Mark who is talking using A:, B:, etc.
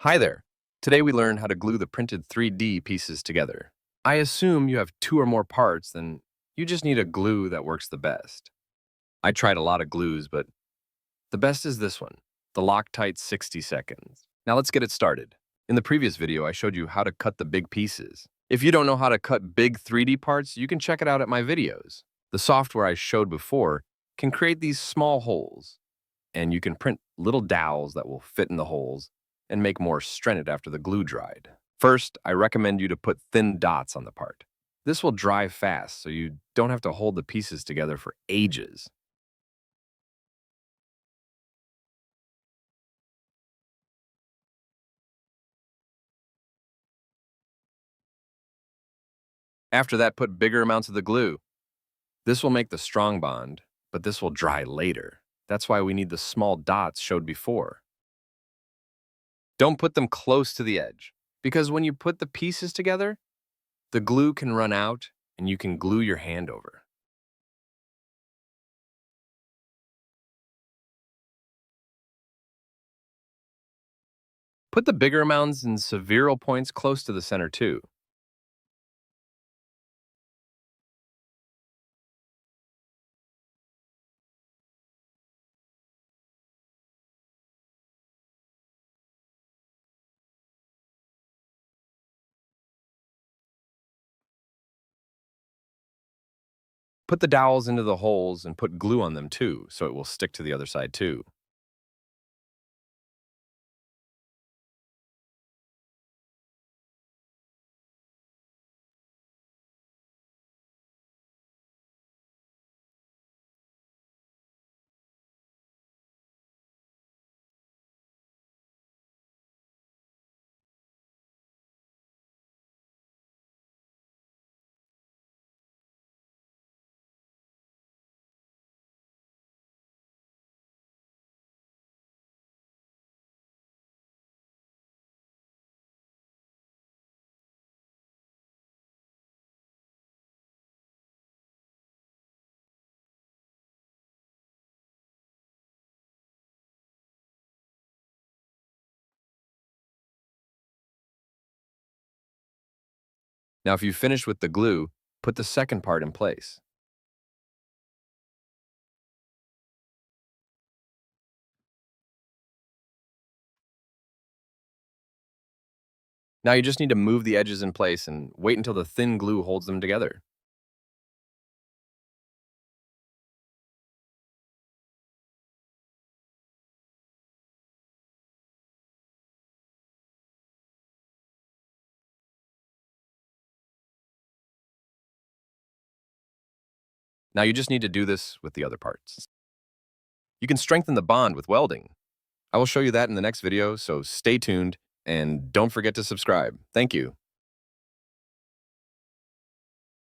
A: Hi there. Today we learn how to glue the printed 3D pieces together. I assume you have two or more parts, then you just need a glue that works the best. I tried a lot of glues, but the best is this one, the Loctite 60 seconds. Now let's get it started. In the previous video, I showed you how to cut the big pieces. If you don't know how to cut big 3D parts, you can check it out at my videos. The software I showed before can create these small holes, and you can print little dowels that will fit in the holes and make more strented after the glue dried. First, I recommend you to put thin dots on the part. This will dry fast, so you don't have to hold the pieces together for ages. After that, put bigger amounts of the glue. This will make the strong bond, but this will dry later. That's why we need the small dots showed before. Don't put them close to the edge, because when you put the pieces together, the glue can run out and you can glue your hand over. Put the bigger amounts and several points close to the center too. Put the dowels into the holes and put glue on them too, so it will stick to the other side too. Now if you finish with the glue, put the second part in place. Now you just need to move the edges in place and wait until the thin glue holds them together. Now you just need to do this with the other parts. You can strengthen the bond with welding. I will show you that in the next video, so stay tuned and don't forget to subscribe. Thank you.